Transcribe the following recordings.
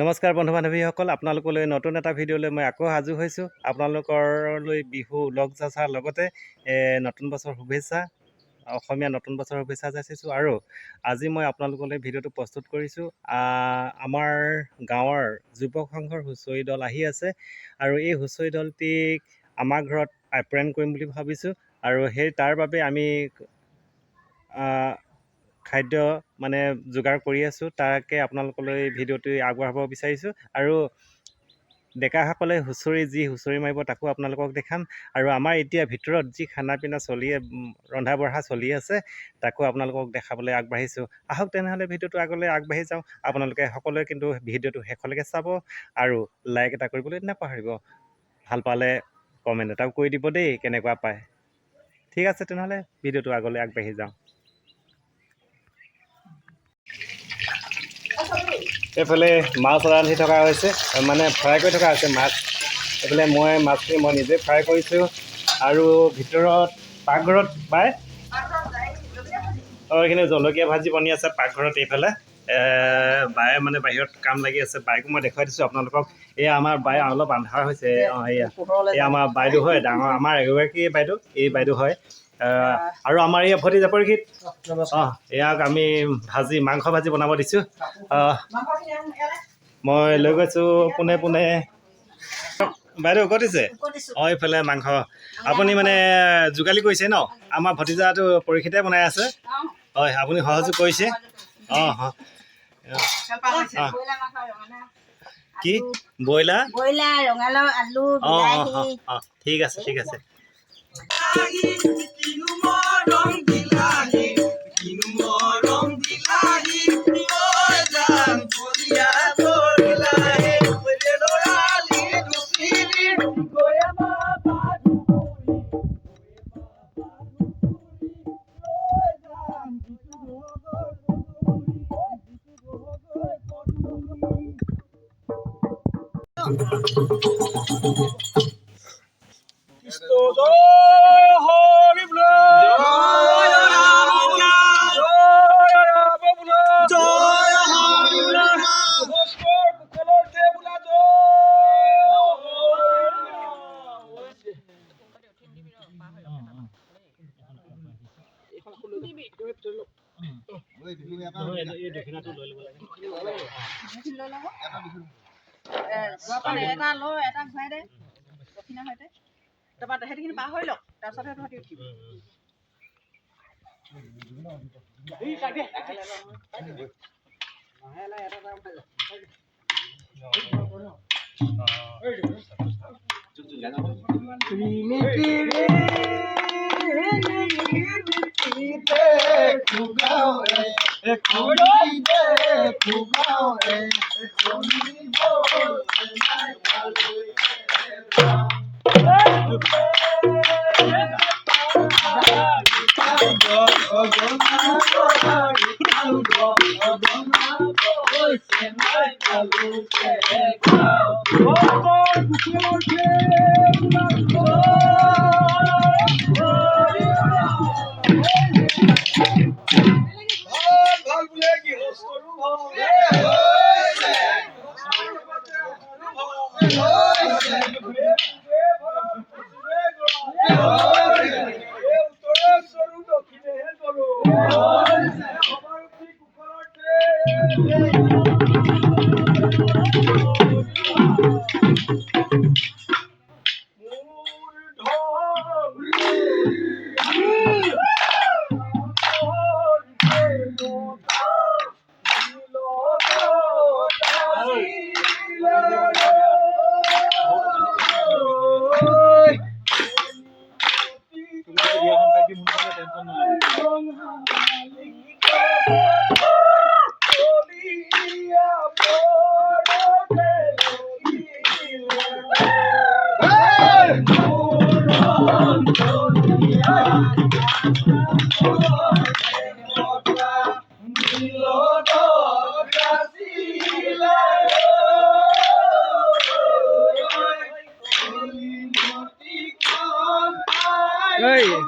নমস্কাৰ বন্ধু বান্ধৱীসকল, আপোনালোকলৈ নতুন এটা ভিডিঅ'লৈ মই আকৌ সাজু হৈছোঁ। আপোনালোকলৈ বিহু লগ যাচাৰ লগতে নতুন বছৰ শুভেচ্ছা, অসমীয়া নতুন বছৰ শুভেচ্ছা যাচিছোঁ। আৰু আজি মই আপোনালোকলৈ ভিডিঅ'টো প্ৰস্তুত কৰিছোঁ। আমাৰ গাঁৱৰ যুৱক সংঘৰ হুঁচৰি দল আহি আছে আৰু এই হুঁচৰি দলটিক আমাৰ ঘৰত আপ্যায়ন কৰিম বুলি ভাবিছোঁ। আৰু তাৰ বাবে আমি খাদ্য মানে যোগাৰ কৰি আছোঁ, তাকে আপোনালোকলৈ ভিডিঅ'টো আগবঢ়াব বিচাৰিছোঁ। আৰু ডেকাসকলে হুঁচৰি মাৰিব তাকো আপোনালোকক দেখাম। আৰু আমাৰ এতিয়া ভিতৰত যি খানা পিনা ৰন্ধা বঢ়া চলি আছে তাকো আপোনালোকক দেখাবলৈ আগবাঢ়িছোঁ। আহক তেনেহ'লে ভিডিঅ'টো আগলৈ আগবাঢ়ি যাওঁ। আপোনালোকে সকলোৱে কিন্তু ভিডিঅ'টো শেষলৈকে চাব আৰু লাইক এটা কৰিবলৈ নাপাহৰিব। ভাল পালে কমেণ্ট এটাও কৰি দিব দেই, কেনেকুৱা পায়। ঠিক আছে, তেনেহ'লে ভিডিঅ'টো আগলৈ আগবাঢ়ি যাওঁ। এইফালে মাছ ৰান্ধি থকা হৈছে, মানে ফ্ৰাই কৰি থকা হৈছে মাছ। এইফালে মাছখিনি মই নিজে ফ্ৰাই কৰিছোঁ। আৰু ভিতৰত পাকঘৰত এইখিনি জলকীয়া ভাজি বনি আছে পাকঘৰত। এইফালে বায়ে মানে বাহিৰত কাম লাগি আছে, বায়েকো মই দেখুৱাই দিছোঁ আপোনালোকক। এয়া আমাৰ বায়ে অলপ আন্ধাৰ হৈছে, এয়া আমাৰ বাইদেউ হয়, ডাঙৰ আমাৰ এগৰাকী বাইদেউ, এই বাইদেউ হয়। আৰু আমাৰ এই ভতিজাপৰিখিত ইয়াক আমি মাংস ভাজি বনাব দিছোঁ। মই লৈ গৈছোঁ পোনে পোনে। বাইদেউ ক'ত দিছে? এইফালে মাংস আপুনি মানে যোগালি কৰিছে ন? আমাৰ ভতিজাটো পৰীক্ষিতে বনাই আছে। হয়, আপুনি সহযোগ কৰিছে। কি ব্ৰইলাৰ, ৰঙালাও, আলু, ঠিক আছে ঠিক আছে।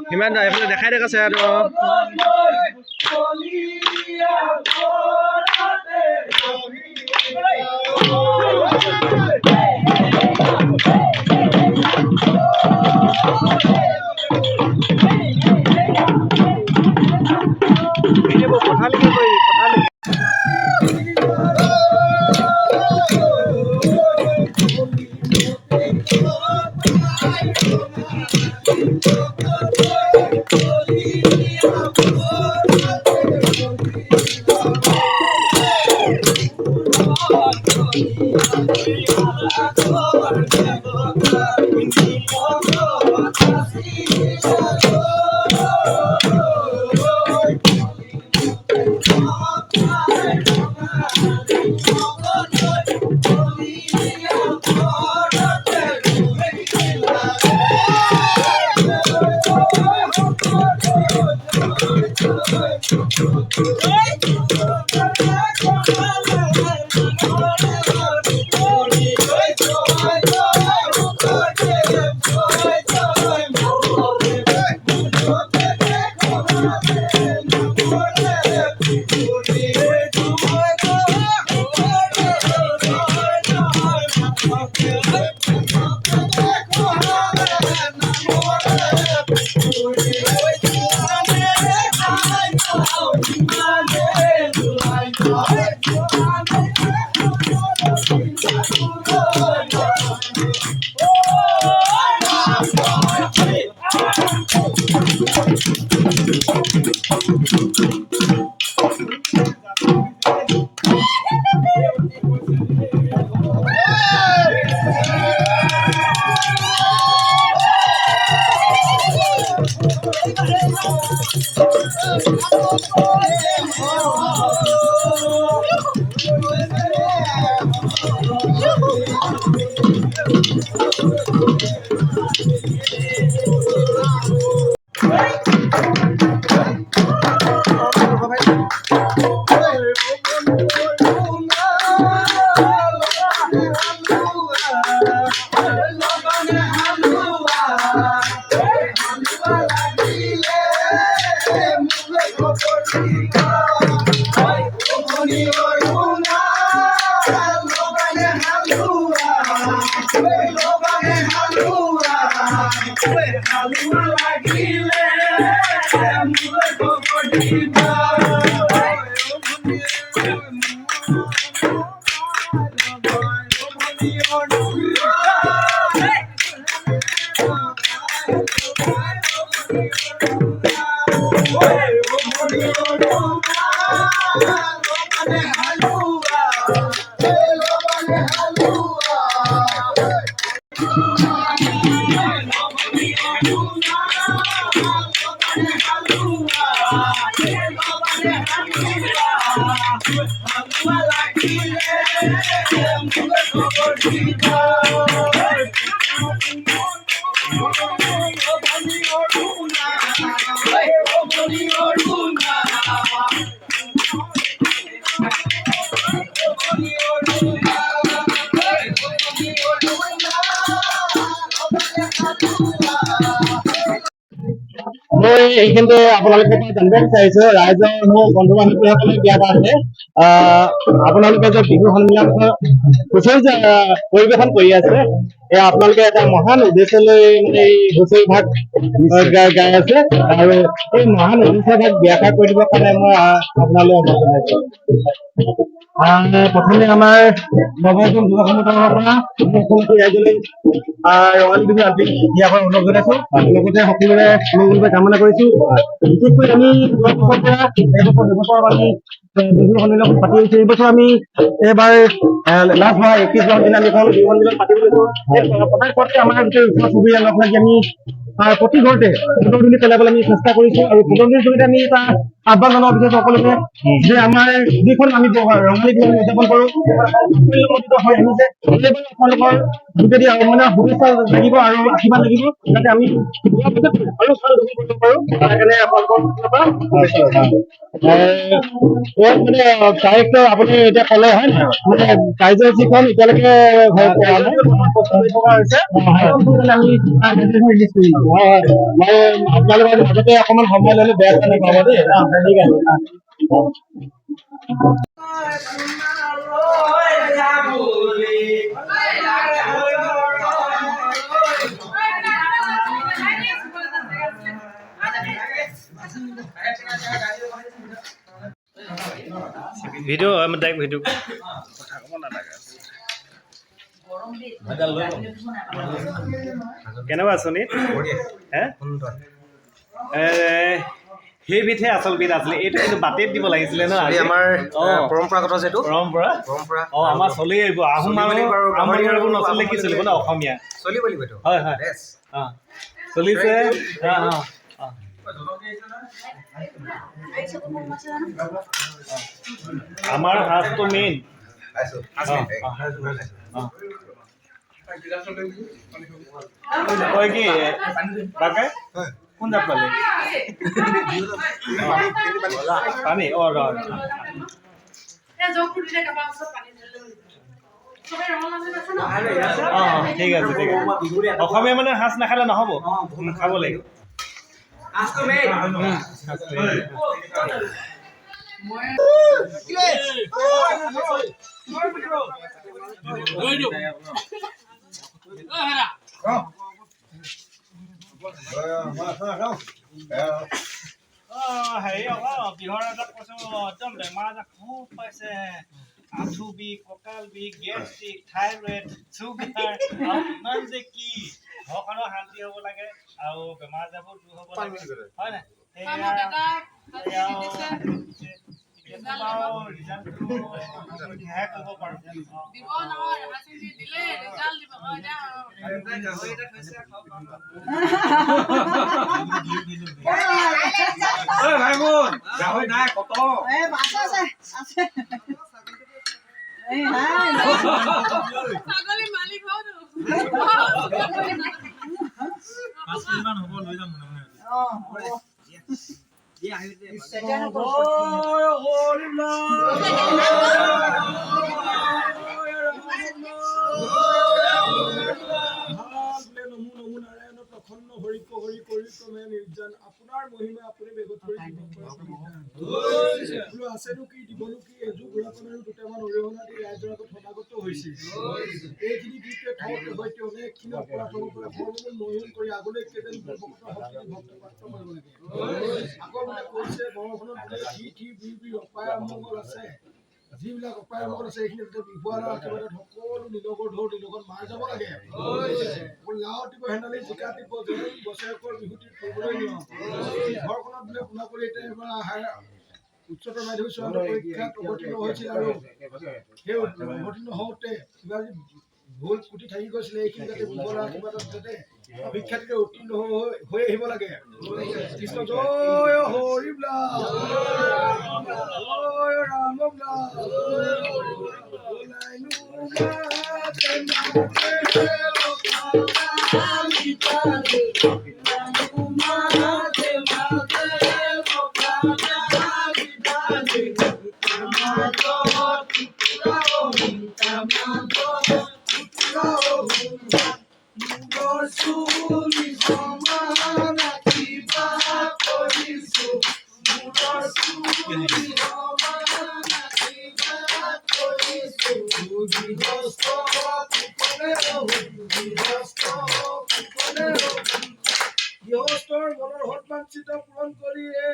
সিমান এইফালে দেখাই দেখাইছে আৰু মই এইখিনিতে আপোনালোকৰ পৰা জানিব বিচাৰিছো ৰাইজৰ মোৰ বন্ধু বান্ধৱীসকলে বিয়াত আছে আপোনালোকে যে বিহু সন্মিলন হুঁচৰি পৰিৱেশন কৰি আছে এয়া আপোনালোকে এটা মহান উদ্দেশ্য লৈ মানে এই হুঁচৰি ভাগ গাই আছে আৰু এই মহান উদ্দেশ্য ভাগ ব্যাখ্যা কৰি দিবৰ কাৰণে মই আপোনালৈ অনুৰোধ জনাইছো। প্ৰথমে আমাৰ নৱজন যুৱ সংগঠনৰ পৰা মুখ্যমন্ত্ৰী ৰাইজলৈ ৰঙালী বিহু আন্তৰিক দিয়াৰ অনুৰোধ জনাইছো লগতে সকলোৰে মংগলময় কামনা কৰিছো। বিশেষকৈ আমি যোৱা বছৰৰ পৰা এবছৰ দুবছৰ আমি বিহু সন্মিলন পাতি আহিছো। এইবছৰ আমি এইবাৰ লাষ্ট হোৱা 21 জুনৰ দিনা আমি এখন বিহু সন্মিলন পাতিব লৈছো। পতাৰ পথে আমাৰ গোটেই ওচৰ চুবুৰীয়া লগ লাগি আমি প্ৰতি ঘৰতে ফুটনি পেলাবলৈ আমি চেষ্টা কৰিছো আৰু ফুটনিৰ জৰিয়তে আমি এটা আহ্বান জনাব বিচাৰিছো সকলোকে যে আমাৰ যিখন আমি ৰঙালী বিহু উদযাপন কৰো হৈ আহিছে আপোনালোকৰ যোগেদি মানে শুভেচ্ছা লাগিব আৰু আশীৰ্বাদ লাগিব যাতে আমি আৰু ভাল কৰিব পাৰো তাৰ কাৰণে আপোনালোকৰ মানে তাৰিখটো আপুনি এতিয়া ক'লে হয় মানে কাৰ্যসূচীখন এতিয়ালৈকে মই আপোনালোকৰ মাজতে অকমান সময় ললে বেয়া কাৰণে পাব দেই ঠিক আছে। ভিডিও ডাইৰেক্ট ভিডিও কেনেকুৱা সুনীত হে সেইবিধহে আচল বিধ আছিলে। এইটো কিন্তু বাতিত দিব লাগিছিলে ন আজি। আমাৰ অঁ। পৰম্পৰাগত যেটো পৰম্পৰা অঁ আমাৰ চলি আহিব। আহোম মানুহবোৰ নচলিলে কি চলিব ন অসমীয়া চলিব লাগিব এইটো। হয় হয় অঁ চলিছে অঁ অঁ অঁ আমাৰ সাজটো মেইন কয় কি তাকে কোন জাত পালে পানী অঁ ৰ অঁ ঠিক আছে ঠিক আছে অসমীয়া মানে সাজ নাখালে নহ'ব খাব লাগিব হেৰি আকৌ কিহৰ এটা কৈছো একদম বেমাৰ এটা খুব পাইছে আঁঠু বিষ কঁকাল বিষ গেষ্ট্ৰিক থাইৰয়েড চুগাৰ আৰু ইমান যে কি ঘৰখনৰ শান্তি হ'ব লাগে আৰু বেমাৰ আজাৰবোৰ দূৰ হ'ব লাগে হয় নাই আপোনাৰ মহিমা আপুনি বেগত কৰি আছেনো কি দিবনো কি এযোৰ বুঢ়া কমেও দুটামান অৰিহণা দি ৰাইজৰ আগত সমাগত হৈছে এইখিনি দিতে থওঁতে হয়তো অনেকখিনি অপৰাধ হ'ব পাৰে সৰ্বমূল নয়ন কৰি আগলৈ কেইজন ভক্ত প্ৰাপ্ত কৰিব লাগে আকৌ মানে কৈছে বৰষুণত বি অপায় অমংগল আছে যিবিলাক অপায় অমংগল আছে এইখিনি বিহুৱাৰ আশীৰ্বাদত সকলো নীলকৰ ঢৌ নীলকত মাৰ যাব লাগে লাও দিব হেণ্ডালি জিকা দিব যেন বছৰেকৰ বিহুটিত ফুৰিবলৈ নিয়ম ঘৰখনত বোলে শুনা কৰি এতিয়া এবাৰ উচ্চতৰ মাধ্যমিক চূড়ান্ত পৰীক্ষাত অৱতীৰ্ণ হৈছিল আৰু সেই অৱতীৰ্ণ হওঁতে কিবা ভুল কুটি থাকি গৈছিলে এইখিনি যাতে বিহুৱাৰ আশীৰ্বাদত যাতে বিখ্যাতিৰে উত্তীৰ্ণ হৈ আহিব লাগে কৃষ্ণ জয় হৰি বলা জয় ৰাম বলা গৃহস্থৰ মনৰ সৎমাঞ্চিত পূৰণ কৰিয়ে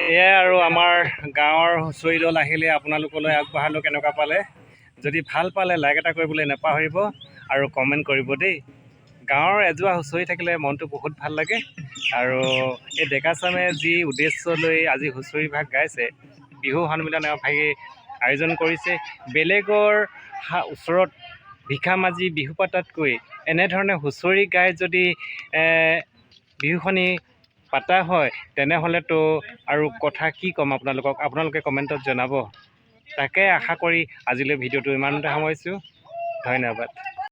এয়াই আৰু আমাৰ গাঁৱৰ হুঁচৰি দল আহিলে আপোনালোকলৈ আগবঢ়ালোঁ কেনেকুৱা পালে যদি ভাল পালে লাইক এটা কৰিবলৈ নাপাহৰিব আৰু কমেণ্ট কৰিব দেই গাঁৱৰ এজোৱা হুঁচৰি থাকিলে মনটো বহুত ভাল লাগে আৰু এই ডেকাচামে যি উদ্দেশ্য লৈ আজি হুঁচৰি ভাগ গাইছে বিহু সন্মিলন ভাগে আয়োজন কৰিছে বেলেগৰ ওচৰত ভিক্ষা মাজি বিহু পাতাতকৈ এনেধৰণে হুঁচৰি গাই যদি বিহুখনি পাতা হয় তেনেহ'লেতো আৰু কথা কি ক'ম আপোনালোকে কমেণ্টত জনাব তাকে আশা কৰি আজিলৈ ভিডিঅ'টো ইমানতে সামৰিছোঁ ধন্যবাদ।